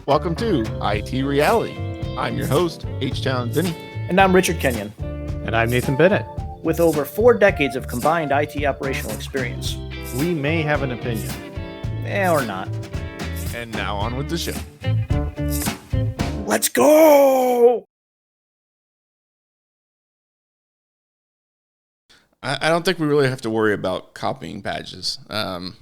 Welcome to IT Reality. I'm your host, HTownVinny. And I'm Richard Kenyon. And I'm Nathan Bennett. With over 4 decades of combined IT operational experience. We may have an opinion. Or not. And now on with the show. Let's go! I don't think we really have to worry about copying badges.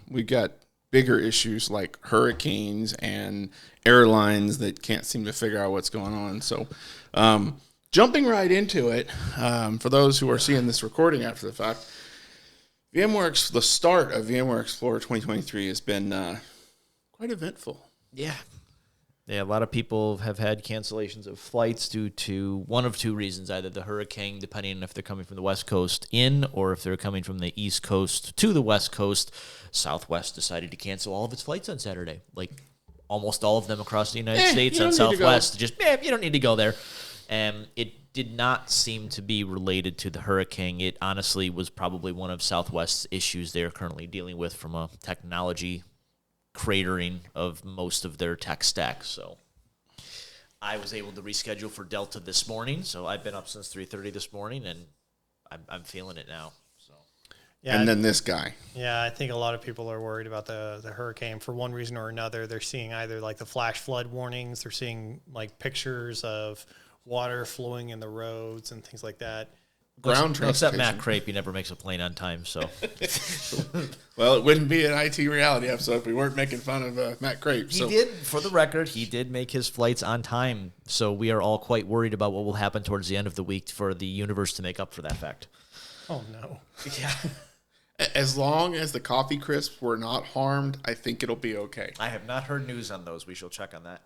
We've got bigger issues like hurricanes and airlines that can't seem to figure out what's going on. So jumping right into it, for those who are seeing this recording after the fact, the start of VMware Explore 2023 has been quite eventful. Yeah, a lot of people have had cancellations of flights due to one of two reasons, either the hurricane, depending on if they're coming from the West Coast in, or if they're coming from the East Coast to the West Coast. Southwest decided to cancel all of its flights on Saturday, like almost all of them across the United States on Southwest. You don't need to go there. It did not seem to be related to the hurricane. It honestly was probably one of Southwest's issues they're currently dealing with from a technology cratering of most of their tech stack. So I was able to reschedule for Delta this morning. So I've been up since 3:30 this morning, and I'm feeling it now. So yeah, and then this guy. Yeah, I think a lot of people are worried about the hurricane for one reason or another. They're seeing either like the flash flood warnings, they're seing like pictures of water flowing in the roads and things like that. Except Matt Crape, he never makes a plane on time. So, well, it wouldn't be an IT Reality episode if we weren't making fun of Matt Crape. He did, for the record, he did make his flights on time. So we are all quite worried about what will happen towards the end of the week for the universe to make up for that fact. Oh no! Yeah. As long as the coffee crisps were not harmed, I think it'll be okay. I have not heard news on those. We shall check on that.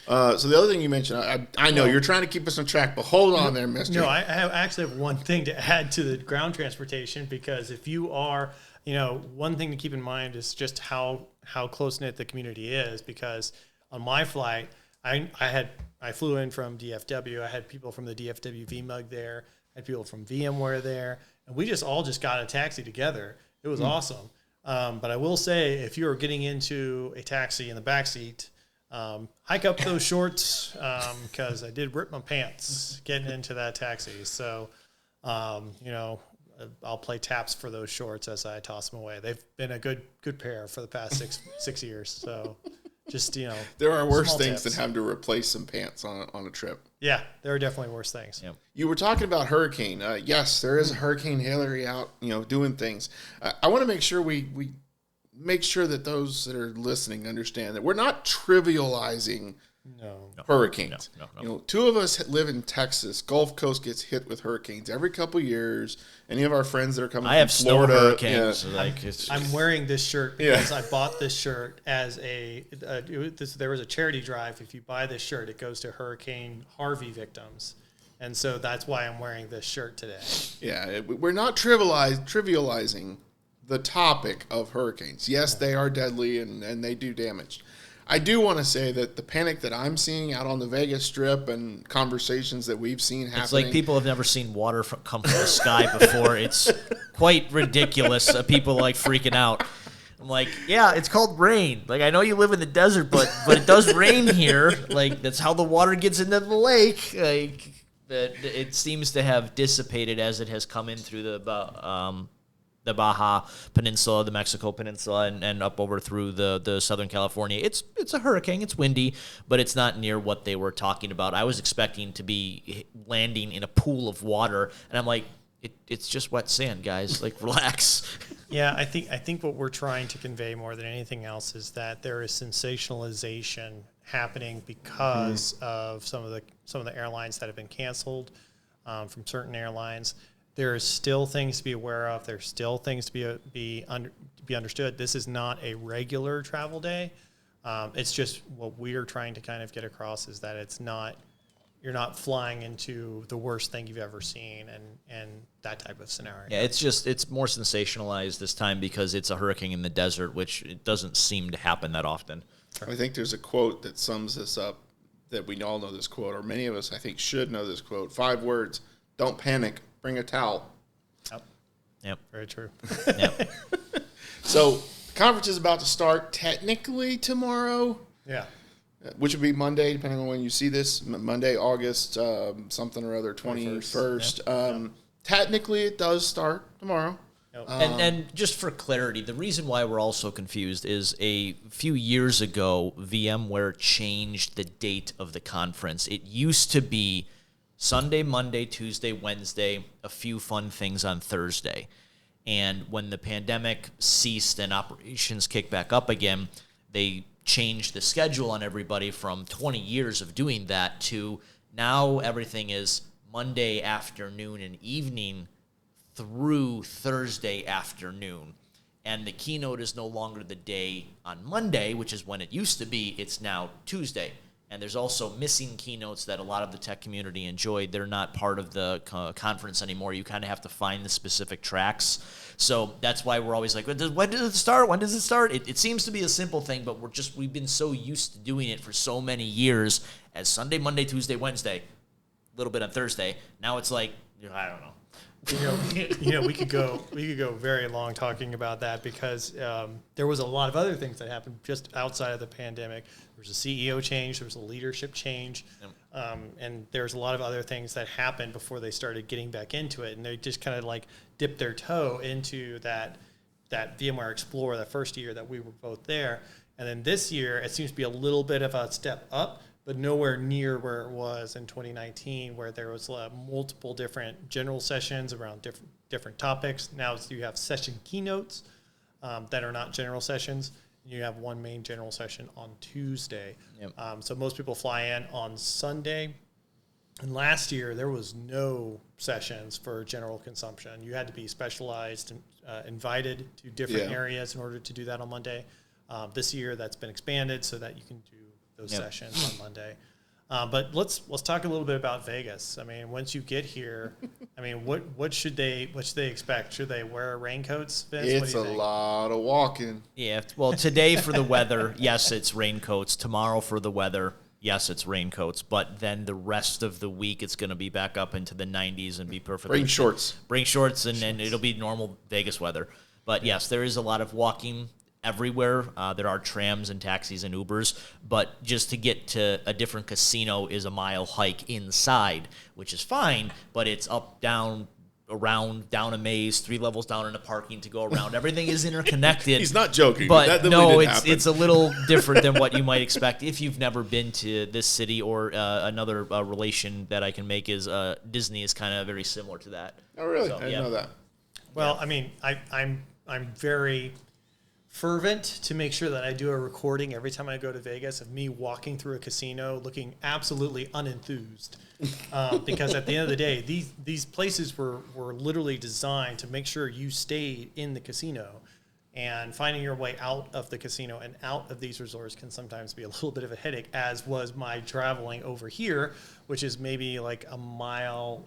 So the other thing you mentioned, I know you're trying to keep us on track, but hold on there, mister. No, I actually have one thing to add to the ground transportation, because if you are, one thing to keep in mind is just how close-knit the community is, because on my flight, I flew in from DFW. I had people from the DFW VMUG there. I had people from VMware there, and we all got a taxi together. It was awesome. But I will say, if you are getting into a taxi in the backseat, hike up those shorts, because I did rip my pants getting into that taxi. So, I'll play taps for those shorts as I toss them away. They've been a good pair for the past six years. So just, there are worse things tips than having to replace some pants on a trip. Yeah, there are definitely worse things. Yep. You were talking about hurricane. Yes, there is a Hurricane Hillary out, doing things. I want to make sure we make sure that those that are listening understand that we're not trivializing hurricanes. No. Two of us live in Texas. Gulf Coast gets hit with hurricanes every couple years. Any of our friends that are coming from Florida, snow hurricanes. Yeah. I'm wearing this shirt because I bought this shirt as there was a charity drive. If you buy this shirt, it goes to Hurricane Harvey victims. And so that's why I'm wearing this shirt today. Yeah, we're not trivializing the topic of hurricanes. Yes, they are deadly and they do damage. I do want to say that the panic that I'm seeing out on the Vegas Strip and conversations that we've seen happening. It's like people have never seen water come from the sky before. It's quite ridiculous. People freaking out. I'm like, yeah, it's called rain. I know you live in the desert, but it does rain here. That's how the water gets into the lake. It seems to have dissipated as it has come in through the Baja Peninsula, the Mexico Peninsula, and up over through the Southern California. It's a hurricane. It's windy, but it's not near what they were talking about. I was expecting to be landing in a pool of water, and I'm like, it's just wet sand, guys. Relax. Yeah, I think what we're trying to convey more than anything else is that there is sensationalization happening because of some of the airlines that have been canceled, from certain airlines. There is still things to be aware of. There's still things to be understood. This is not a regular travel day. It's just what we're trying to kind of get across is that you're not flying into the worst thing you've ever seen and that type of scenario. Yeah, it's more sensationalized this time because it's a hurricane in the desert, which it doesn't seem to happen that often. I think there's a quote that sums this up, that we all know this quote, or many of us I think should know this quote. 5 words: don't panic. Bring a towel. Yep. Very true. Yep. So the conference is about to start technically tomorrow. Yeah. which would be Monday, depending on when you see this. Monday, August something or other, 21st. Technically, it does start tomorrow. And just for clarity, the reason why we're all so confused is a few years ago, VMware changed the date of the conference. It used to be Sunday, Monday, Tuesday, Wednesday, a few fun things on Thursday. And when the pandemic ceased and operations kicked back up again, they changed the schedule on everybody from 20 years of doing that to now everything is Monday afternoon and evening through Thursday afternoon. And the keynote is no longer the day on Monday, which is when it used to be. It's now Tuesday. And there's also missing keynotes that a lot of the tech community enjoyed. They're not part of the conference anymore. You kind of have to find the specific tracks. So that's why we're always like, when does it start? When does it start? It seems to be a simple thing, but we've been so used to doing it for so many years as Sunday, Monday, Tuesday, Wednesday, a little bit on Thursday. Now it's like, I don't know. We could go very long talking about that because there was a lot of other things that happened just outside of the pandemic. There was a CEO change, there was a leadership change, and there's a lot of other things that happened before they started getting back into it, and they just kind of like dipped their toe into that VMware Explore that first year that we were both there, and then this year it seems to be a little bit of a step up, but nowhere near where it was in 2019, where there was multiple different general sessions around different topics. Now you have session keynotes that are not general sessions. You have one main general session on Tuesday. Yep. So most people fly in on Sunday. And last year, there was no sessions for general consumption. You had to be specialized and invited to different areas in order to do that on Monday. This year, that's been expanded so that you can do those sessions on Monday. But let's talk a little bit about Vegas. I mean, once you get here, I mean, what should they expect? Should they wear raincoats, Vince? It's a lot of walking. Yeah. Well, today for the weather, yes, it's raincoats. Tomorrow for the weather, yes, it's raincoats. But then the rest of the week, it's going to be back up into the 90s and be perfectly. Bring shorts. Bring shorts, and it'll be normal Vegas weather. But yes, there is a lot of walking everywhere. There are trams and taxis and Ubers, but just to get to a different casino is a mile hike inside, which is fine, but it's up, down, around, down a maze, 3 levels down in a parking to go around. Everything is interconnected. He's not joking. But no, it's a little different than what you might expect if you've never been to this city, or another relation that I can make is Disney is kind of very similar to that. Oh, really? So, I didn't know that. Well, I mean, I'm very fervent to make sure that I do a recording every time I go to Vegas of me walking through a casino looking absolutely unenthused. Because at the end of the day, these places were literally designed to make sure you stayed in the casino. And finding your way out of the casino and out of these resorts can sometimes be a little bit of a headache, as was my traveling over here, which is maybe like a mile,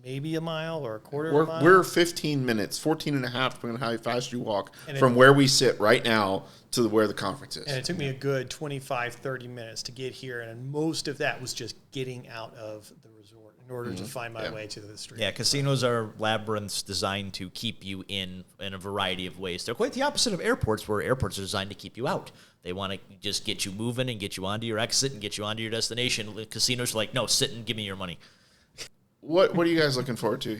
maybe a mile or a quarter of a mile. We're 15 minutes, 14 and a half, depending on how fast you walk, from where we sit right now to where the conference is. And it took me a good 25, 30 minutes to get here, and most of that was just getting out of the resort in order to find my way to the street. Yeah, casinos are labyrinths designed to keep you in a variety of ways. They're quite the opposite of airports, where airports are designed to keep you out. They want to just get you moving and get you onto your exit and get you onto your destination. Casinos are like, no, sit and give me your money. What are you guys looking forward to?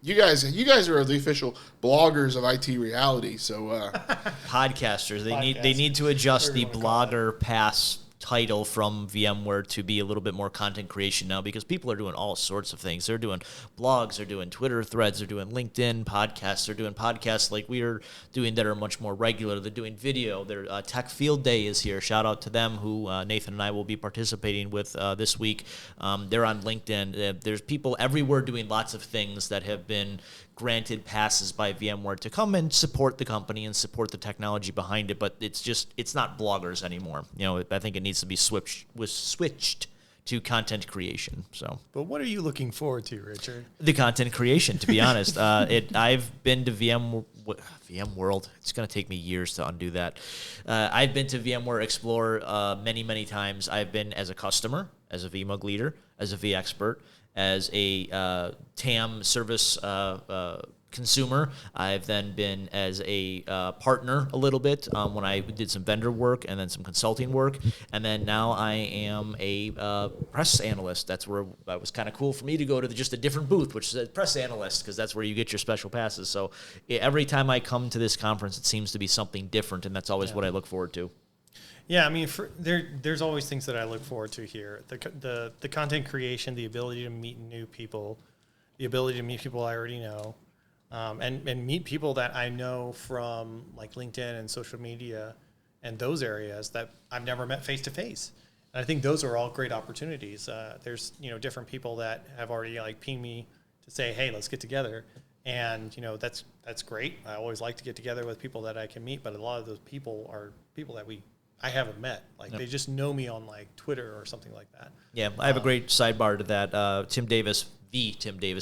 You guys are the official bloggers of IT reality. So podcasters, they need to adjust the blogger pass title from VMware to be a little bit more content creation now, because people are doing all sorts of things. They're doing blogs, they're doing Twitter threads, they're doing LinkedIn podcasts, they're doing podcasts like we are doing that are much more regular. They're doing video. Their Tech Field Day is here. Shout out to them, who Nathan and I will be participating with this week. They're on LinkedIn. There's people everywhere doing lots of things that have been granted passes by VMware to come and support the company and support the technology behind it, but it's not bloggers anymore. I think it needs to be switched to content creation. So, but what are you looking forward to, Richard? The content creation, to be honest. I've been to VMworld. It's going to take me years to undo that. I've been to VMware Explore many, many times. I've been as a customer, as a VMUG leader, as a vExpert, as a TAM service consumer. I've then been as a partner a little bit when I did some vendor work and then some consulting work. And then now I am a press analyst. That's where it was kind of cool for me to go to just a different booth, which is press analyst, because that's where you get your special passes. So every time I come to this conference, it seems to be something different, and that's always what I look forward to. Yeah, I mean, there's always things that I look forward to here. The content creation, the ability to meet new people, the ability to meet people I already know, and meet people that I know from like LinkedIn and social media and those areas that I've never met face to face. And I think those are all great opportunities. There's different people that have already like pinged me to say, hey, let's get together. And that's great. I always like to get together with people that I can meet, but a lot of those people are people that I haven't met. Like they just know me on like Twitter or something like that. Yeah, I have a great sidebar to that. Tim Davis,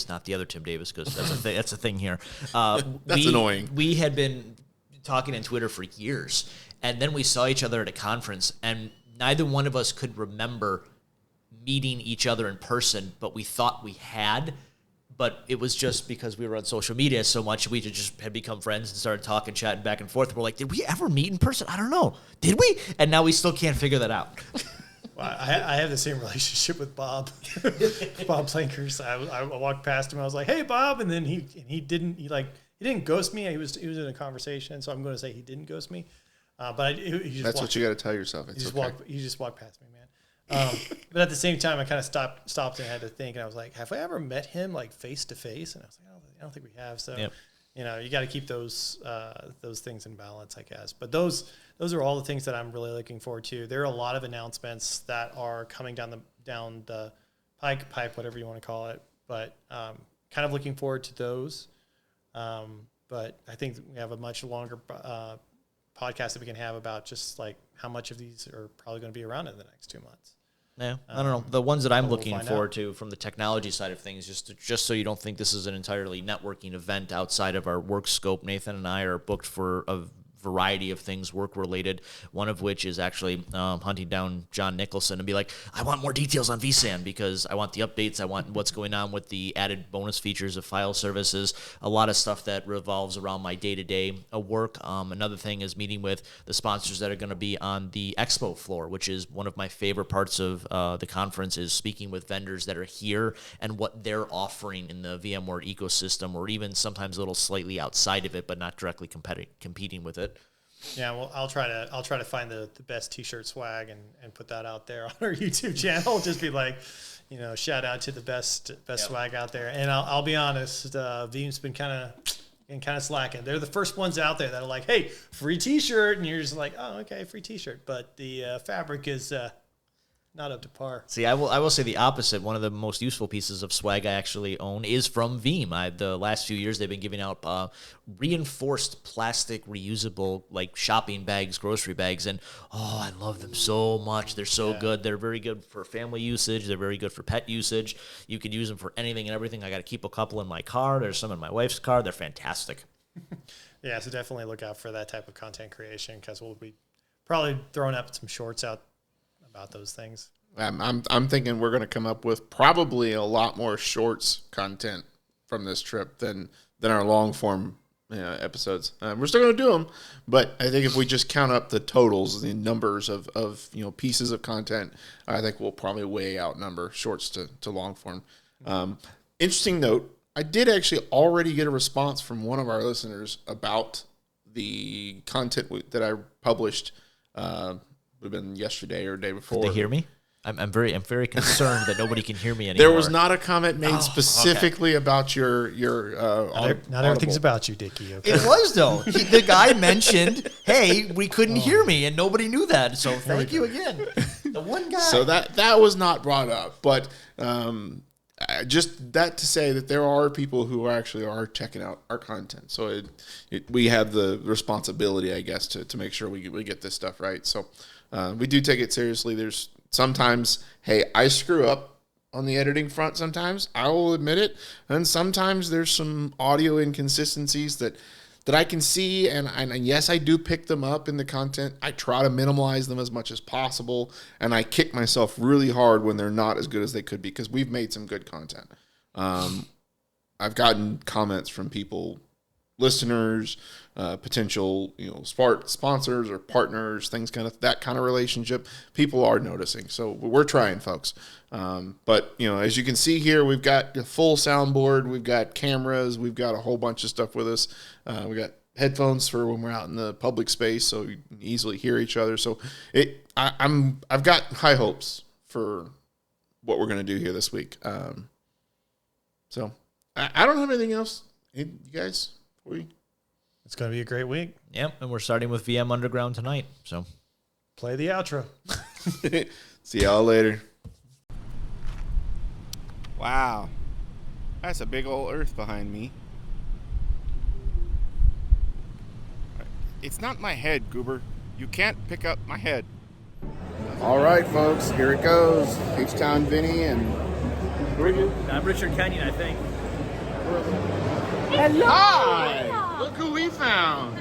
not the other Tim Davis, because that's a thing here. That's annoying. We had been talking on Twitter for years, and then we saw each other at a conference, and neither one of us could remember meeting each other in person, but we thought we had. But it was just because we were on social media so much, we just had become friends and started talking, chatting back and forth. We're like, did we ever meet in person? I don't know. Did we? And now we still can't figure that out. Well, I have the same relationship with Bob, Bob Plankers. I walked past him. I was like, "Hey, Bob," and then he didn't ghost me. He was in a conversation, so I'm going to say he didn't ghost me. But he just that's what you got to tell yourself. He just walked past me, man. But at the same time, I kind of stopped and had to think, and I was like, have I ever met him like face to face? And I was like, I don't think we have. So, yep. You got to keep those things in balance, I guess. But those are all the things that I'm really looking forward to. There are a lot of announcements that are coming down the pipe, whatever you want to call it. But kind of looking forward to those. But I think we have a much longer podcast that we can have about just like how much of these are probably going to be around in the next 2 months. Yeah, I don't know. The ones that I'm looking forward to from the technology side of things, just so you don't think this is an entirely networking event outside of our work scope, Nathan and I are booked for a variety of things work-related, one of which is actually hunting down John Nicholson and be like, I want more details on vSAN because I want the updates, I want what's going on with the added bonus features of file services, a lot of stuff that revolves around my day-to-day work. Another thing is meeting with the sponsors that are going to be on the expo floor, which is one of my favorite parts of the conference, is speaking with vendors that are here and what they're offering in the VMware ecosystem, or even sometimes a little slightly outside of it, but not directly competing with it. Yeah, well, I'll try to find the best T-shirt swag and put that out there on our YouTube channel. Just be like, shout out to the best swag out there. And I'll be honest, Veeam's been kind of slacking. They're the first ones out there that are like, hey, free T-shirt, and you're just like, oh, okay, free T-shirt. But the fabric is not up to par. See, I will say the opposite. One of the most useful pieces of swag I actually own is from Veeam. The last few years they've been giving out reinforced plastic reusable like shopping bags, grocery bags, and I love them so much. They're so good. They're very good for family usage. They're very good for pet usage. You can use them for anything and everything. I got to keep a couple in my car. There's some in my wife's car. They're fantastic. Yeah, so definitely look out for that type of content creation, because we'll be probably throwing up some shorts out about those things. I'm thinking we're going to come up with probably a lot more shorts content from this trip than our long form episodes. We're still going to do them, but I think if we just count up the totals, the numbers of pieces of content, I think we'll probably way outnumber shorts to long form. Interesting note, I did actually already get a response from one of our listeners about the content that I published. Would have been yesterday or the day before. Did they hear me? I'm very concerned that nobody can hear me anymore. There was not a comment made specifically about your not everything's about you, Dickie. Okay? It was though. The guy mentioned, "Hey, we couldn't hear me," and nobody knew that. So thank you again. The one guy. So that was not brought up, but just that to say that there are people who actually are checking out our content. So we have the responsibility, I guess, to make sure we get this stuff right. So we do take it seriously. There's sometimes, hey, I screw up on the editing front sometimes. I will admit it. And sometimes there's some audio inconsistencies that I can see, and yes, I do pick them up in the content. I try to minimize them as much as possible, and I kick myself really hard when they're not as good as they could be, because we've made some good content. I've gotten comments from people, listeners, potential, sponsors or partners, that kind of relationship. People are noticing, so we're trying, folks. But as you can see here, we've got a full soundboard, we've got cameras, we've got a whole bunch of stuff with us. We got headphones for when we're out in the public space, so you can easily hear each other. So I've got high hopes for what we're going to do here this week. So I don't have anything else. You guys, It's going to be a great week. Yep, and we're starting with VM Underground tonight. So Play the outro. See y'all later. Wow, that's a big old Earth behind me. It's not my head, Goober. You can't pick up my head. All right, folks, here it goes. HTownVinny and I'm Richard Kenyon, I think. Hello. Hi. Look who we found.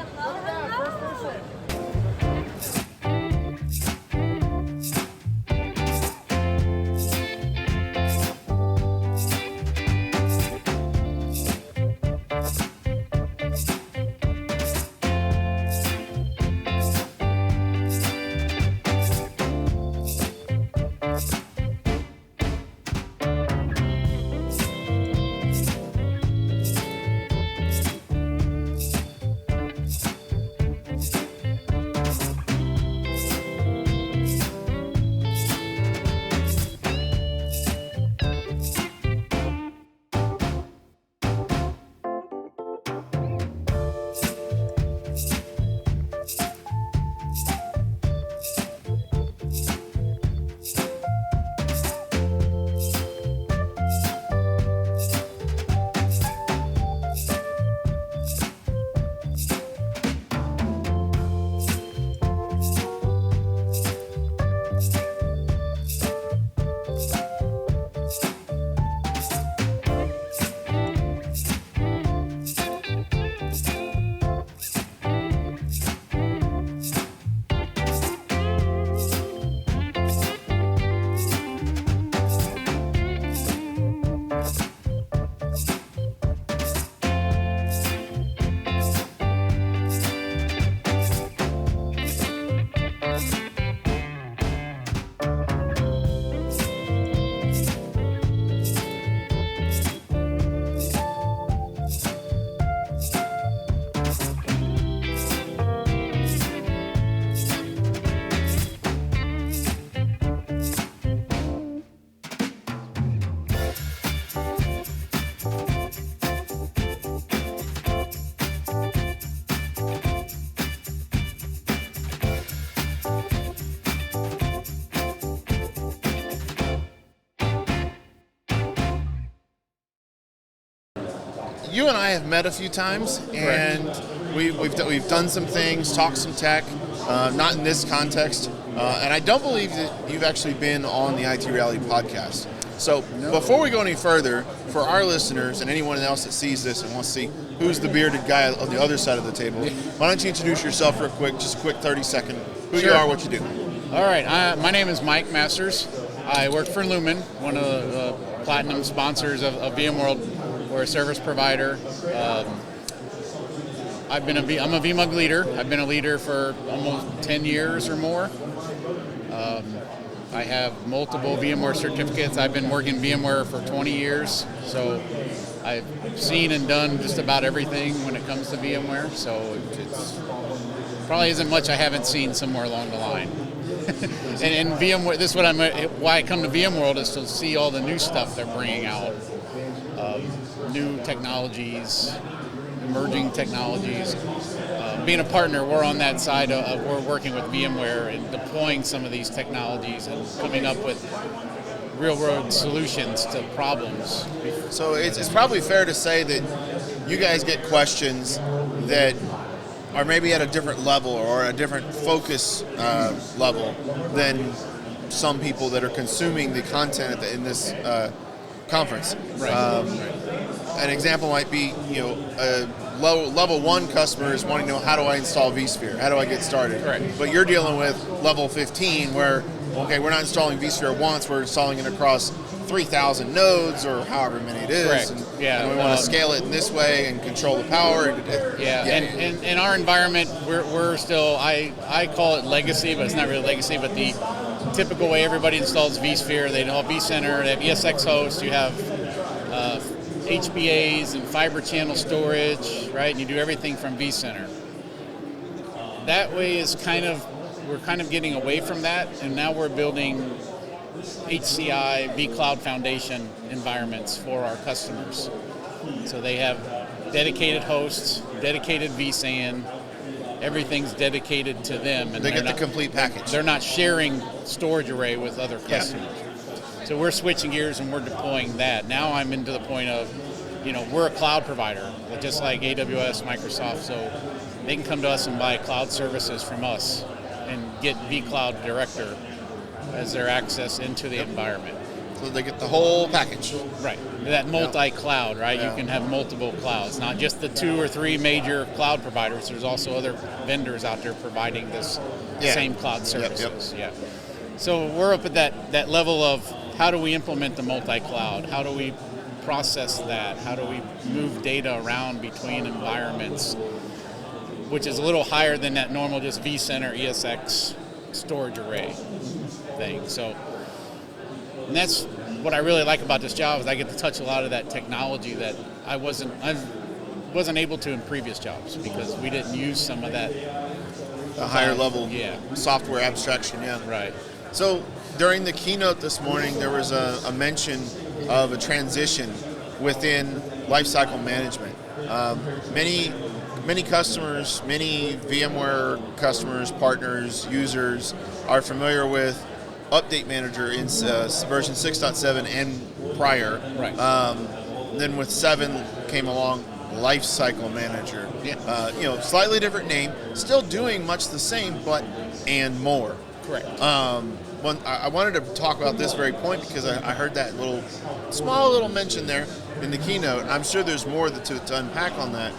You and I have met a few times, and we've done some things, talked some tech, not in this context, and I don't believe that you've actually been on the IT Reality podcast. So before we go any further, for our listeners and anyone else that sees this and wants to see who's the bearded guy on the other side of the table, why don't you introduce yourself real quick, just a quick 30-second, who you are, what you do. All right, my name is Mike Masters. I work for Lumen, one of the platinum sponsors of VMworld. We're a service provider. I'm a VMUG leader. I've been a leader for almost 10 years or more. I have multiple VMware certificates. I've been working VMware for 20 years, so I've seen and done just about everything when it comes to VMware. So it's probably isn't much I haven't seen somewhere along the line. and VMware, this is why I come to VMworld, is to see all the new stuff they're bringing out, new technologies, emerging technologies. Being a partner, we're on that side of we're working with VMware and deploying some of these technologies and coming up with real-world solutions to problems. So it's probably fair to say that you guys get questions that are maybe at a different level or a different focus level than some people that are consuming the content in this conference. Right. An example might be, a level 1 customer is wanting to know, how do I install vSphere? How do I get started? Correct. But you're dealing with level 15 where, okay, we're not installing vSphere once, we're installing it across 3,000 nodes or however many it is. Correct. And, Yeah. and we want to scale it in this way and control the power. And in our environment, we're still, I call it legacy, but it's not really legacy, but the typical way everybody installs vSphere, they have vCenter, they have ESX hosts, you have HBAs and fiber channel storage, right? And you do everything from vCenter. That way is we're kind of getting away from that, and now we're building HCI, vCloud Foundation environments for our customers. So they have dedicated hosts, dedicated vSAN, everything's dedicated to them. And they get the complete package. They're not sharing storage array with other customers. So we're switching gears and we're deploying that. Now I'm into the point of, we're a cloud provider, just like AWS, Microsoft, so they can come to us and buy cloud services from us and get vCloud Director as their access into the environment. So they get the whole package. Right. That multi-cloud, right? You can have multiple clouds, not just the 2 or 3 major cloud providers. There's also other vendors out there providing this same cloud services. Yeah. So we're up at that level of how do we implement the multi-cloud? How do we process that? How do we move data around between environments? Which is a little higher than that normal just vCenter ESX storage array thing. So, and that's what I really like about this job is I get to touch a lot of that technology that I wasn't able to in previous jobs because we didn't use some of that. The higher level software abstraction, Right. So during the keynote this morning, there was a mention of a transition within lifecycle management. Many customers, many VMware customers, partners, users are familiar with Update Manager in version 6.7 and prior. Right. Then with 7 came along Lifecycle Manager. Slightly different name, still doing much the same, and more. Correct. I wanted to talk about this very point because I heard that small little mention there in the keynote. I'm sure there's more to unpack on that.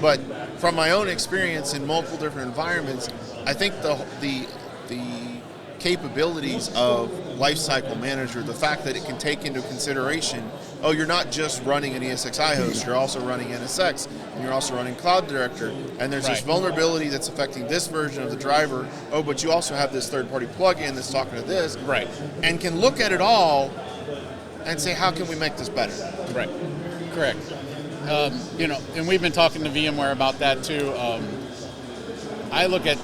But from my own experience in multiple different environments, I think the capabilities of Lifecycle Manager, the fact that it can take into consideration, you're not just running an ESXi host, you're also running NSX, and you're also running Cloud Director, and there's this vulnerability that's affecting this version of the driver, but you also have this third-party plugin that's talking to this, right, and can look at it all and say, how can we make this better? Right, correct. And we've been talking to VMware about that too. I look at,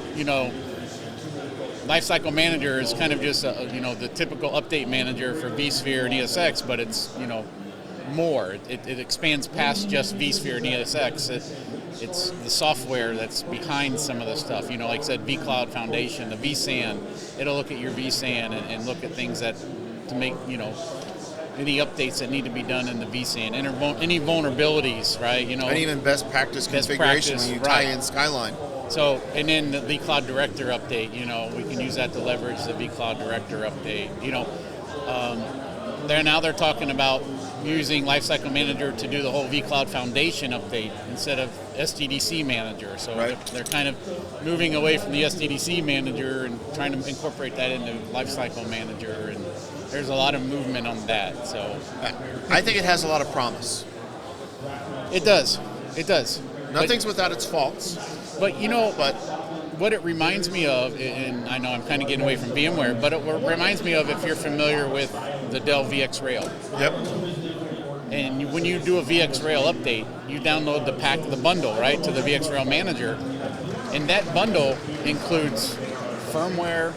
Lifecycle Manager is kind of just, the typical update manager for vSphere and ESX, but it's, more. It expands past just vSphere and ESX. It's the software that's behind some of the stuff. Like I said, vCloud Foundation, the vSAN, it'll look at your vSAN and look at things that to make, any updates that need to be done in the vSAN, any vulnerabilities, right? And even best practice configuration when you tie in Skyline. So, and then the vCloud Director update, we can use that to leverage the vCloud Director update. They're talking about using Lifecycle Manager to do the whole vCloud Foundation update instead of SDDC Manager. So they're kind of moving away from the SDDC Manager and trying to incorporate that into Lifecycle Manager, and there's a lot of movement on that. So I think it has a lot of promise. It does. Nothing's without its faults. But what it reminds me of, and I know I'm kind of getting away from VMware, but it reminds me of if you're familiar with the Dell VxRail. Yep. And when you do a VxRail update, you download the bundle, right, to the VxRail Manager. And that bundle includes firmware,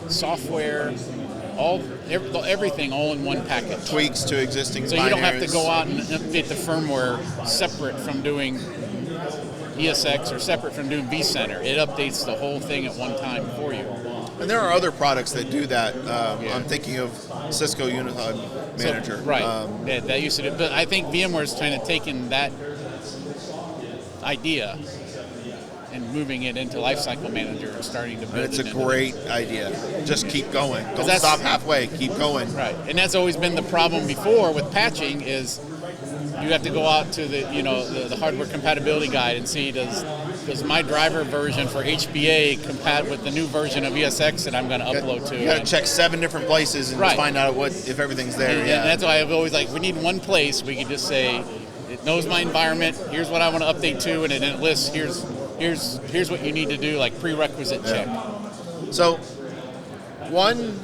software, everything all in one package. Tweaks to existing So you don't have to go out and update the firmware separate from doing ESX or separate from doing vCenter. It updates the whole thing at one time for you. And there are other products that do that. I'm thinking of Cisco Unified Manager. So, right. That used to do. But I think VMware's kind of taken that idea and moving it into Lifecycle Manager and starting to build it. It's a great idea. Just keep going. Don't stop halfway. Keep going. Right. And that's always been the problem before with patching is you have to go out to the hardware compatibility guide and see does my driver version for HBA compat with the new version of ESX that I'm going to upload to. You got to check 7 different places and find out if everything's there. And that's why I've always we need one place we can just say it knows my environment. Here's what I want to update to, and it lists here's what you need to do, like prerequisite check. So, one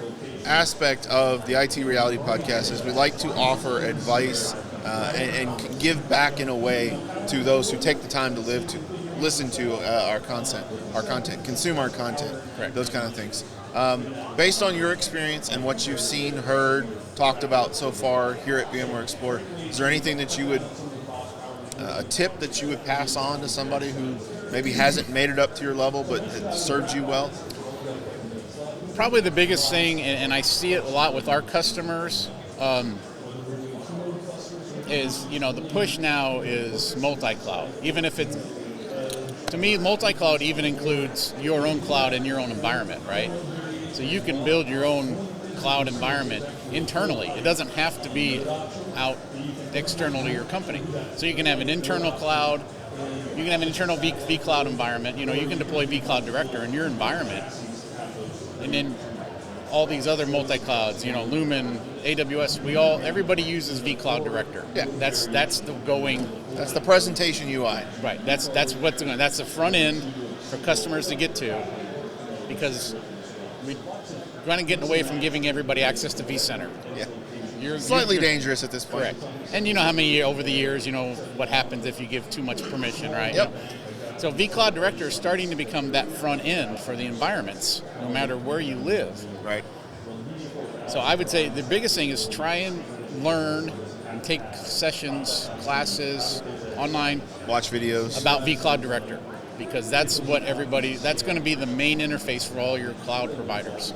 aspect of the IT Reality Podcast is we like to offer advice and give back in a way to those who take the time to listen to our content, consume our content, Correct. Those kind of things. Based on your experience and what you've seen, heard, talked about so far here at VMware Explore, is there anything that you would, a tip that you would pass on to somebody who maybe hasn't made it up to your level but it served you well? Probably the biggest thing, and I see it a lot with our customers, is the push now is multi-cloud. Even if it's, to me, multi-cloud even includes your own cloud and your own environment, right? So you can build your own cloud environment internally. It doesn't have to be out external to your company. So you can have an internal cloud, you can have an internal vCloud environment. You can deploy vCloud Director in your environment. And then all these other multi-clouds, Lumen, AWS, everybody uses vCloud Director. Yeah. That's the presentation UI. Right. That's the front end for customers to get to, because we're kind of getting away from giving everybody access to vCenter. Yeah. Slightly dangerous at this point. Correct. And how many over the years, what happens if you give too much permission, right? Yep. So vCloud Director is starting to become that front end for the environments, no matter where you live. Right. So I would say the biggest thing is try and learn and take classes online. Watch videos. About vCloud Director, because that's going to be the main interface for all your cloud providers.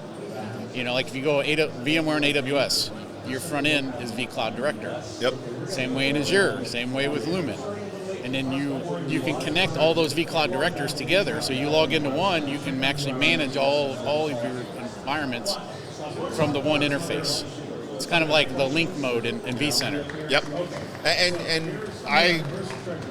Like if you go VMware and AWS, your front end is vCloud Director. Yep. Same way in Azure, same way with Lumen. And then you can connect all those vCloud directors together. So you log into one, you can actually manage all of your environments from the one interface. It's kind of like the link mode in vCenter. Yep. And I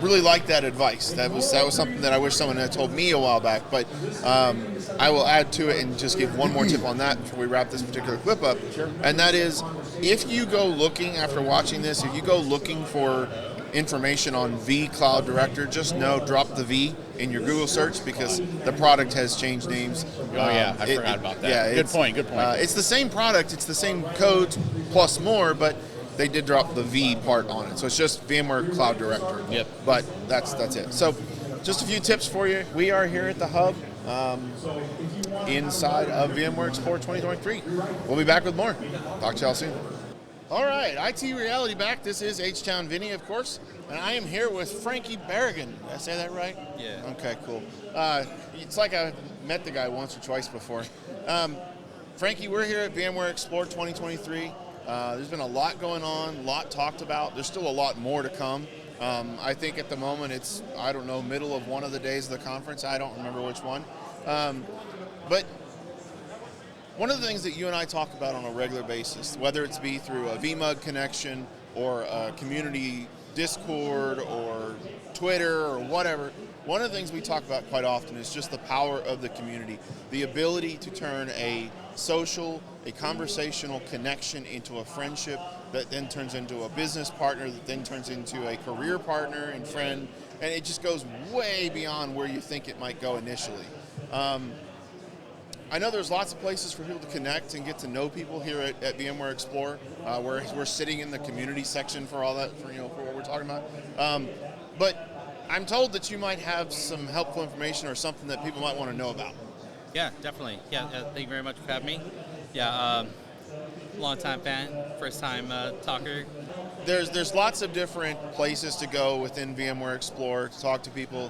really like that advice. That was something that I wish someone had told me a while back. But I will add to it and just give one more tip on that before we wrap this particular clip up. Sure. And that is, if you go looking after watching this, if you go looking for information on vCloud Director, just drop the V in your Google search, because the product has changed names. I forgot about that. Yeah, good point. It's the same product, it's the same code plus more, but they did drop the V part on it. So it's just VMware Cloud Director. Yep. But that's it. So just a few tips for you. We are here at the hub inside of VMware Explore 2023. We'll be back with more. Talk to y'all soon. All right, IT Reality back. This is HTownVinny, of course, and I am here with Franky Barragan. Did I say that right? Yeah. Okay, cool. It's like I met the guy once or twice before. Franky, we're here at VMware Explore 2023. There's been a lot going on, a lot talked about. There's still a lot more to come. I think at the moment it's, middle of one of the days of the conference. I don't remember which one. But one of the things that you and I talk about on a regular basis, whether it's be through a VMUG connection or a community Discord or Twitter or whatever, one of the things we talk about quite often is just the power of the community, the ability to turn a social, a conversational connection into a friendship that then turns into a business partner, that then turns into a career partner and friend, and it just goes way beyond where you think it might go initially. I know there's lots of places for people to connect and get to know people here at VMware Explore. We're sitting in the community section for all that, for what we're talking about. But I'm told that you might have some helpful information or something that people might want to know about. Yeah, definitely. Yeah, thank you very much for having me. Yeah, long-time fan, first-time talker. There's lots of different places to go within VMware Explore to talk to people,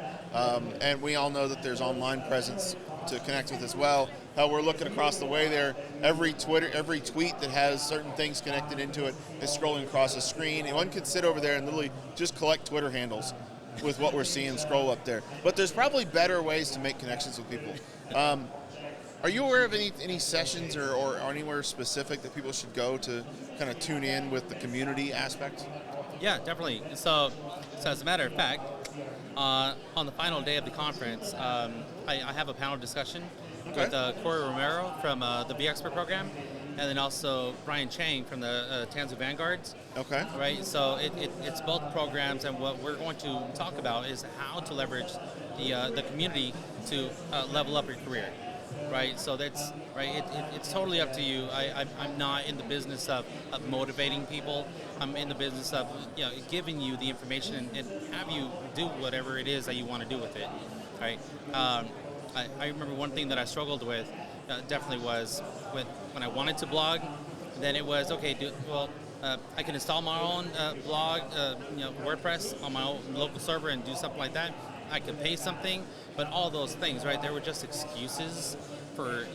and we all know that there's online presence to connect with as well. We're looking across the way there. Every tweet that has certain things connected into it is scrolling across the screen. And one could sit over there and literally just collect Twitter handles with what we're seeing scroll up there. But there's probably better ways to make connections with people. Are you aware of any sessions or anywhere specific that people should go to kind of tune in with the community aspect? Yeah, definitely. So as a matter of fact, on the final day of the conference, I have a panel discussion with Corey Romero from the VXpert program, and then also Brian Chang from the Tanzu Vanguards. Okay. Right. So it's both programs, and what we're going to talk about is how to leverage the community to level up your career. Right, so that's right. It's totally up to you. I'm not in the business of motivating people. I'm in the business of giving you the information and have you do whatever it is that you want to do with it. Right. I remember one thing that I struggled with definitely was when I wanted to blog. Then it was okay. I can install my own blog, WordPress on my own local server and do something like that. I could pay something, but all those things, right? They were just excuses for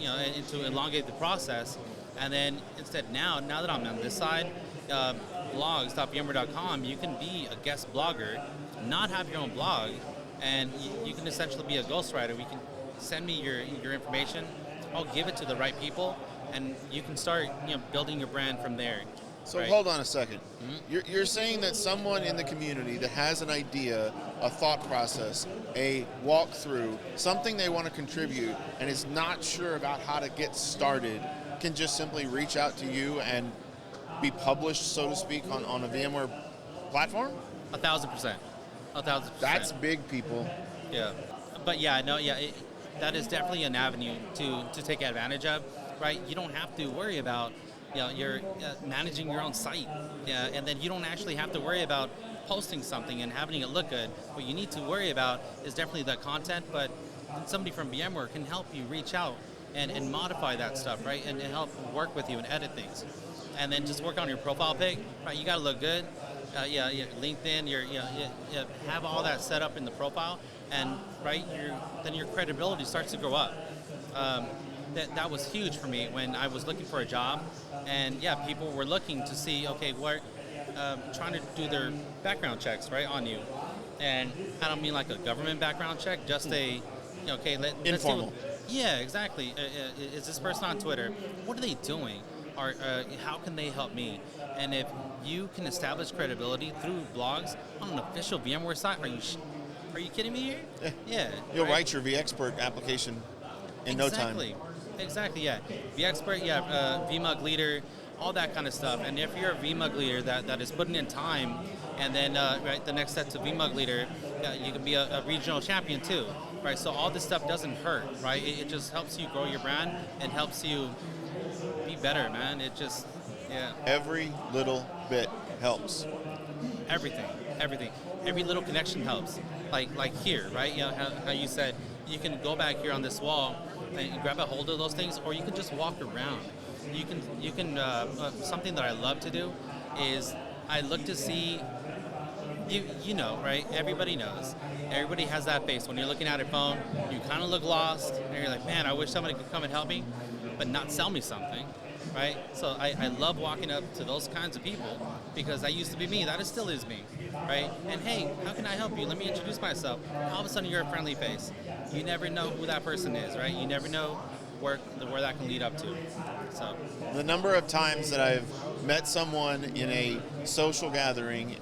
to elongate the process. And then instead, now that I'm on this side, blogs.vmware.com, you can be a guest blogger, not have your own blog, and you can essentially be a ghostwriter. We can send me your information. I'll give it to the right people, and you can start building your brand from there. So right? hold on a second. You're saying that someone in the community that has an idea, a thought process, a walkthrough, something they want to contribute, and is not sure about how to get started, can just simply reach out to you and be published, so to speak, on a VMware platform? 1,000%. 1,000%. That's big, people. Yeah. But that is definitely an avenue to take advantage of, right? You don't have to worry about you're managing your own site, and then you don't actually have to worry about posting something and having it look good. What you need to worry about is definitely the content, but somebody from VMware can help you reach out and modify that stuff, right? And help work with you and edit things. And then just work on your profile pic, right? You got to look good. LinkedIn, you have all that set up in the profile, and right, then your credibility starts to grow up. That was huge for me when I was looking for a job, and people were looking to see, okay, trying to do their background checks right on you, and I don't mean like a government background check, just a informal. Yeah, exactly. Is this person on Twitter? What are they doing? Or how can they help me? And if you can establish credibility through blogs on an official VMware site, are you kidding me here? Yeah. You'll write your VExpert application in no time. Exactly, yeah. VExpert, VMUG leader, all that kind of stuff. And if you're a VMUG leader that is putting in time, and then the next step to VMUG leader, you can be a regional champion too, right? So all this stuff doesn't hurt, right? It just helps you grow your brand and helps you be better, man. It just, Every little bit helps. Everything. Every little connection helps. Like here, right? How you said you can go back here on this wall and grab a hold of those things, or you can just walk around. You can. Something that I love to do is I look to see. Right? Everybody knows. Everybody has that face when you're looking at your phone. You kind of look lost, and you're like, man, I wish somebody could come and help me, but not sell me something. Right? So I love walking up to those kinds of people because that used to be me. That still is me. Right? And hey, how can I help you? Let me introduce myself. All of a sudden, you're a friendly face. You never know who that person is, right? You never know where that can lead up to. So the number of times that I've met someone in a social gathering,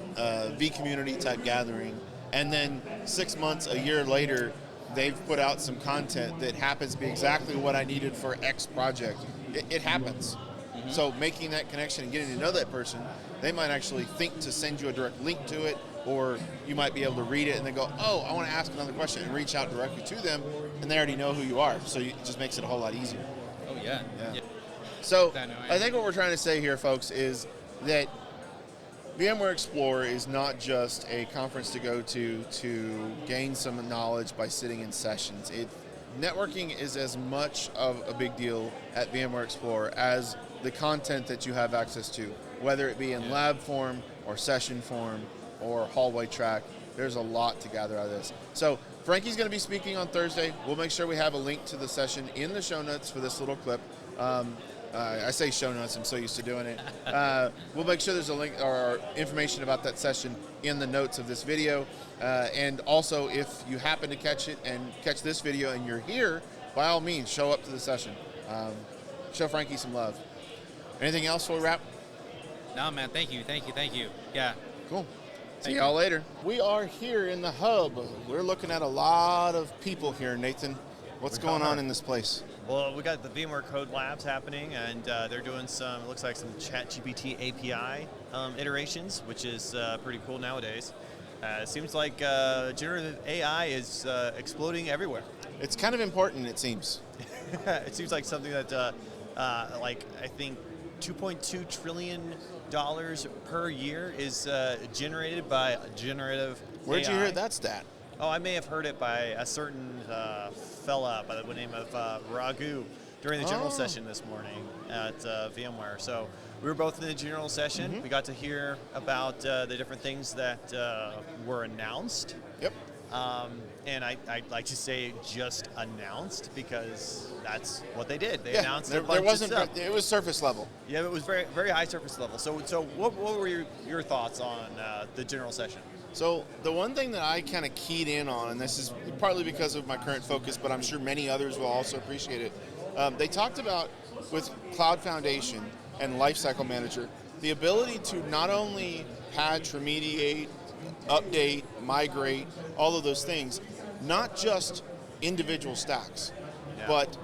V community type gathering, and then 6 months, a year later, they've put out some content that happens to be exactly what I needed for X project. It happens. Mm-hmm. So making that connection and getting to know that person, they might actually think to send you a direct link to it, or you might be able to read it and then go, oh, I want to ask another question, and reach out directly to them, and they already know who you are. So it just makes it a whole lot easier. Oh, yeah. So I think what we're trying to say here, folks, is that VMware Explore is not just a conference to go to gain some knowledge by sitting in sessions. Networking is as much of a big deal at VMware Explore as the content that you have access to, whether it be in lab form or session form or hallway track. There's a lot to gather out of this. So Franky's going to be speaking on Thursday. We'll make sure we have a link to the session in the show notes for this little clip. I say show notes, I'm so used to doing it. We'll make sure there's a link or information about that session in the notes of this video. And also, if you happen to catch it and catch this video and you're here, by all means, show up to the session. Show Franky some love. Anything else before we wrap? No, man, thank you. Yeah. Cool. See y'all later. We are here in the hub. We're looking at a lot of people here, Nathan. What's going on in this place? Well, we got the VMware Code Labs happening, and they're doing some, it looks like some ChatGPT API iterations, which is pretty cool nowadays. It seems like generative AI is exploding everywhere. It's kind of important, it seems. It seems like something that, like, I think $2.2 trillion per year is generated by generative Where'd AI. you hear that stat? Oh, I may have heard it by a certain fella by the name of Raghu during the general session this morning at VMware. So we were both in the general session. Mm-hmm. We got to hear about the different things that were announced. Yep. And I'd like to say just announced, because that's what they did. They announced a bunch of stuff. It was surface level. Yeah, it was very, very high surface level. So what were your thoughts on the general session? So the one thing that I kind of keyed in on, and this is partly because of my current focus, but I'm sure many others will also appreciate it. They talked about, with Cloud Foundation and Lifecycle Manager, the ability to not only patch, remediate, update, migrate, all of those things, not just individual stacks, but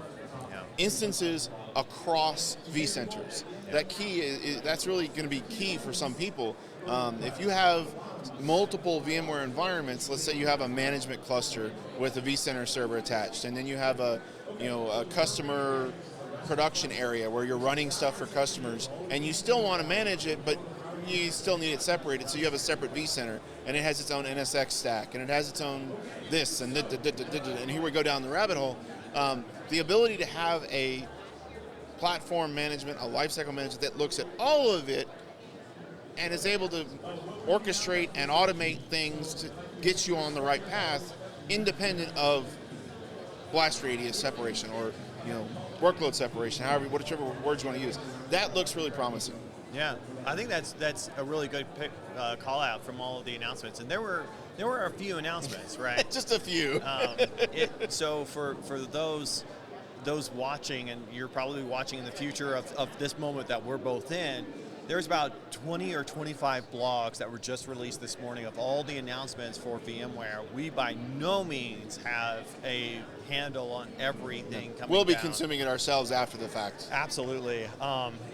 instances across vCenters. That key is that's really going to be key for some people. If you have multiple VMware environments, let's say you have a management cluster with a vCenter server attached, and then you have a customer production area where you're running stuff for customers, and you still want to manage it, but you still need it separated, so you have a separate vCenter, and it has its own NSX stack, and it has its own this, and and here we go down the rabbit hole. The ability to have a platform management, a lifecycle management that looks at all of it and is able to orchestrate and automate things to get you on the right path, independent of blast radius separation or workload separation, whichever words you want to use. That looks really promising. Yeah, I think that's a really good call out from all of the announcements, and there were a few announcements, right? Just a few. So for those watching, and you're probably watching in the future of this moment that we're both in, there's about 20 or 25 blogs that were just released this morning of all the announcements for VMware. We by no means have a handle on everything coming We'll be down. consuming it ourselves after the fact. Absolutely.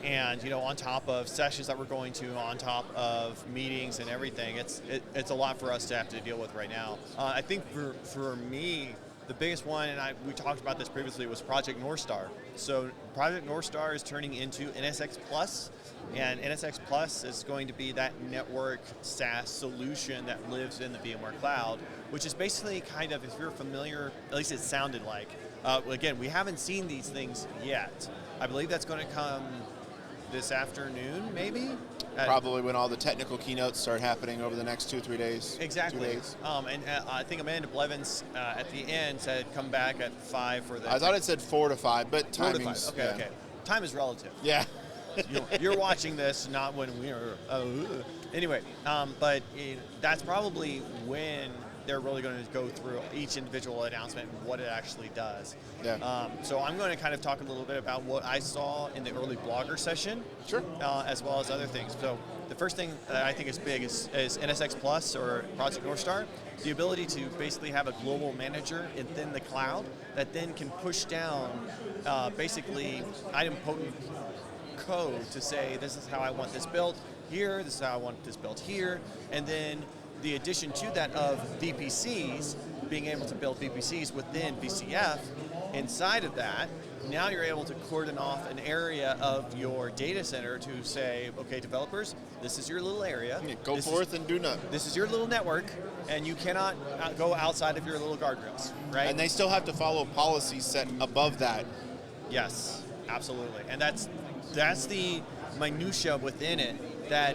And on top of sessions that we're going to, on top of meetings and everything, it's a lot for us to have to deal with right now. I think for me, the biggest one, and we talked about this previously, was Project North Star. So Project North Star is turning into NSX Plus, and NSX Plus is going to be that network SaaS solution that lives in the VMware Cloud, which is basically kind of, if you're familiar, at least it sounded like. Again, we haven't seen these things yet. I believe that's going to come this afternoon, maybe? Probably when all the technical keynotes start happening over the next 2-3 days. Exactly. 2 days. And I think Amanda Blevins at the end said come back at 5 for the... I thought it said 4 to 5, but 4 to timing's... 5. Okay. Time is relative. Yeah. You're watching this, not when we're... Anyway, but that's probably when they're really going to go through each individual announcement and what it actually does. Yeah. So I'm going to kind of talk a little bit about what I saw in the early blogger session. Sure. As well as other things. So the first thing that I think is big is NSX Plus or Project North Star. The ability to basically have a global manager within the cloud that then can push down basically idempotent code to say, this is how I want this built here, this is how I want this built here, and then the addition to that of VPCs, being able to build VPCs within VCF, inside of that, now you're able to cordon off an area of your data center to say, okay, developers, this is your little area. Yeah, go forth and do nothing. This is your little network, and you cannot go outside of your little guardrails, right? And they still have to follow policies set above that. Yes, absolutely. And that's the minutia within it that,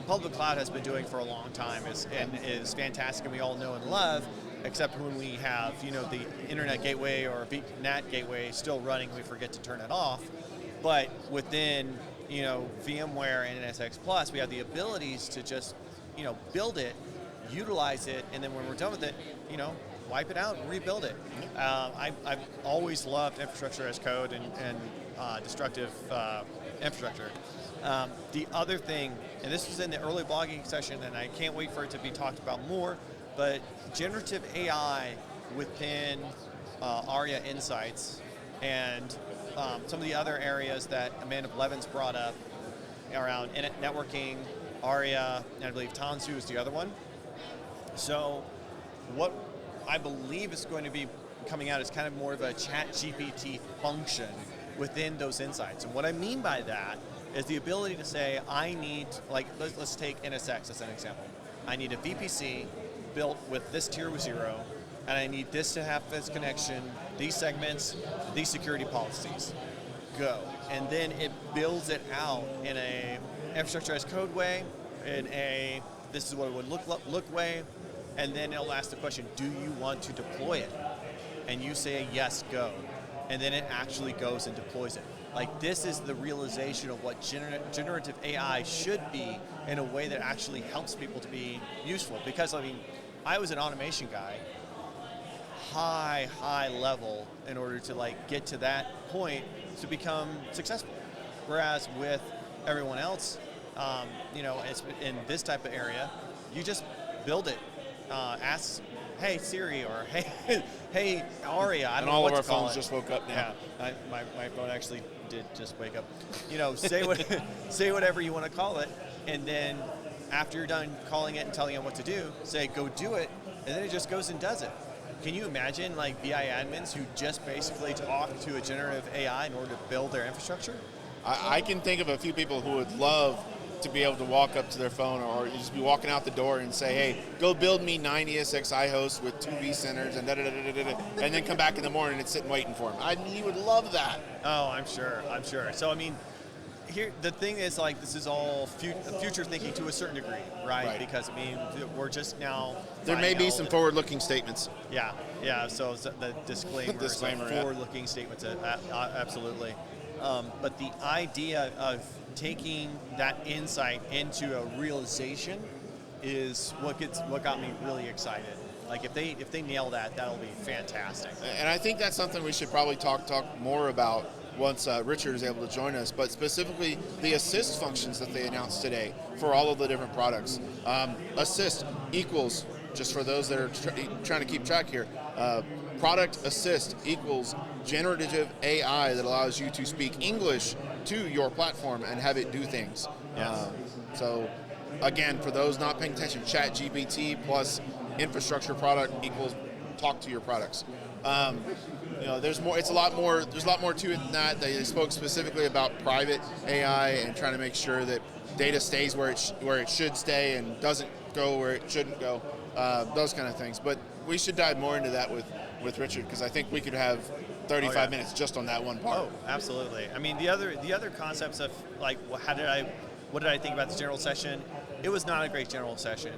public cloud has been doing for a long time is fantastic, and we all know and love, except when we have, the internet gateway or NAT gateway still running, we forget to turn it off. But within, VMware and NSX Plus, we have the abilities to just, build it, utilize it, and then when we're done with it, wipe it out and rebuild it. I've always loved infrastructure as code and destructive infrastructure. The other thing, and this was in the early blogging session, and I can't wait for it to be talked about more, but generative AI within ARIA Insights and some of the other areas that Amanda Blevins brought up around networking, ARIA, and I believe Tansu is the other one. So what I believe is going to be coming out is kind of more of a chat GPT function within those insights. And what I mean by that is the ability to say, I need, like, let's take NSX as an example. I need a VPC built with this tier 0, and I need this to have this connection, these segments, these security policies. Go. And then it builds it out in a infrastructure as code way, in a this is what it would look way, and then it'll ask the question, do you want to deploy it? And you say, yes, go. And then it actually goes and deploys it. Like, this is the realization of what generative AI should be in a way that actually helps people to be useful. Because, I mean, I was an automation guy, high level, in order to, like, get to that point to become successful. Whereas with everyone else, it's in this type of area, you just build it. Ask, hey Siri, or hey Aria. I don't know what to call it. All of our phones just woke up now. Yeah, my phone actually did just wake up. Say whatever you want to call it, and then after you're done calling it and telling it what to do, say go do it, and then it just goes and does it. Can you imagine like BI admins who just basically talk to a generative AI in order to build their infrastructure? I can think of a few people who would love to be able to walk up to their phone or just be walking out the door and say, hey, go build me 9 ESXi hosts with 2 vCenters and and then come back in the morning and sit and waiting for him. He would love that. Oh, I'm sure. So, I mean, here the thing is, like, this is all future thinking to a certain degree, right? Because, I mean, we're just now... There may be some forward-looking statements. Yeah, so the disclaimer forward-looking statements, absolutely. But the idea of taking that insight into a realization is what got me really excited. Like, if they nail that, that'll be fantastic. And I think that's something we should probably talk more about once Richard is able to join us, but specifically the assist functions that they announced today for all of the different products. Assist equals, just for those that are trying to keep track here, product assist equals generative AI that allows you to speak English to your platform and have it do things. Yes. So again, for those not paying attention, ChatGPT plus infrastructure product equals talk to your products. There's more. It's a lot more. There's a lot more to it than that. They spoke specifically about private AI and trying to make sure that data stays where it should stay and doesn't go where it shouldn't go. Those kind of things. But we should dive more into that with Richard, because I think we could have 35 minutes just on that one part. Oh, absolutely. I mean, the other concepts of, like, what did I think about this general session? It was not a great general session.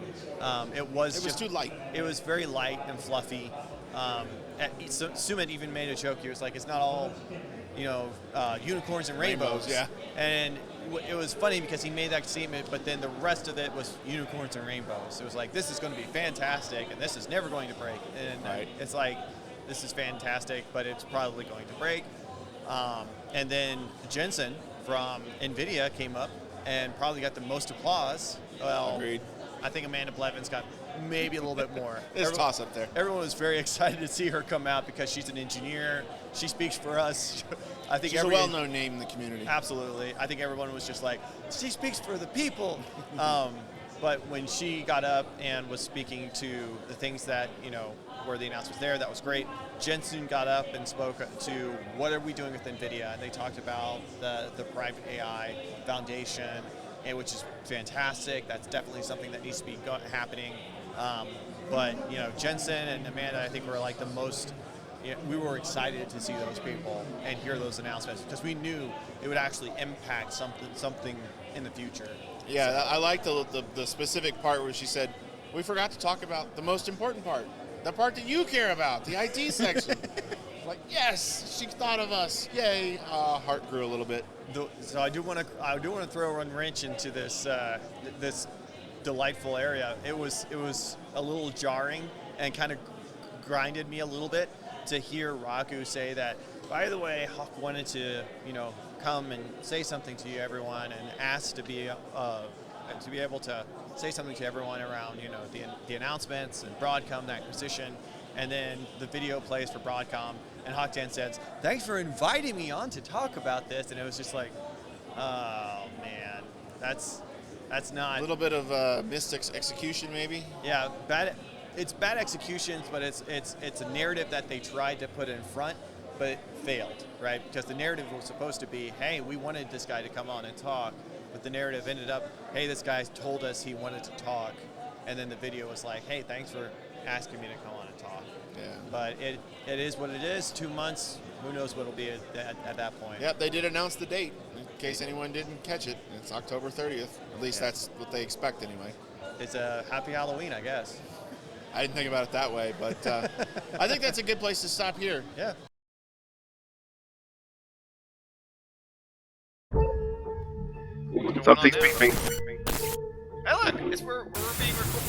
It was too light. It was very light and fluffy. Sumit even made a joke. He was like, "It's not all, unicorns and rainbows." Yeah. And it was funny because he made that statement, but then the rest of it was unicorns and rainbows. It was like, this is going to be fantastic, and this is never going to break. And It's like, this is fantastic, but it's probably going to break. And then Jensen from NVIDIA came up and probably got the most applause. Well, agreed. I think Amanda Blevins got maybe a little bit more. There's a toss up there. Everyone was very excited to see her come out because she's an engineer. She speaks for us. I think she's a well-known name in the community. Absolutely. I think everyone was just like, she speaks for the people. But when she got up and was speaking to the things that, where the announcements there, that was great. Jensen got up and spoke to what are we doing with NVIDIA, and they talked about the private AI foundation, which is fantastic. That's definitely something that needs to be happening. But Jensen and Amanda, I think, were like the most. We were excited to see those people and hear those announcements because we knew it would actually impact something in the future. Yeah, so. I like the specific part where she said, "We forgot to talk about the most important part, the part that you care about, the IT section." Like, yes, she thought of us. Yay! Heart grew a little bit. So I do want to throw a wrench into this this delightful area. It was a little jarring and kind of grinded me a little bit to hear Raku say that. By the way, Hawk wanted to come and say something to you, everyone, and ask to be able to say something to everyone around, you know, the announcements and Broadcom, the acquisition, and then the video plays for Broadcom. And HTown says, "Thanks for inviting me on to talk about this." And it was just like, oh man, that's not A little bit of missed execution, maybe. Yeah, bad. It's bad executions, but it's a narrative that they tried to put in front, but it failed, right? Because the narrative was supposed to be, hey, we wanted this guy to come on and talk, but the narrative ended up, hey, this guy told us he wanted to talk, and then the video was like, hey, thanks for asking me to come on and talk. Yeah. But it is what it is. 2 months. Who knows what it'll be at that point? Yep, they did announce the date. In case anyone didn't catch it, it's October 30th. At least that's what they expect anyway. It's a happy Halloween, I guess. I didn't think about it that way, but I think that's a good place to stop here. Yeah. Something's beeping. Hey, look, we're being recorded.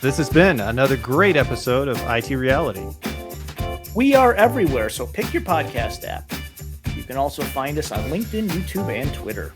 This has been another great episode of IT Reality. We are everywhere, so pick your podcast app. You can also find us on LinkedIn, YouTube, and Twitter.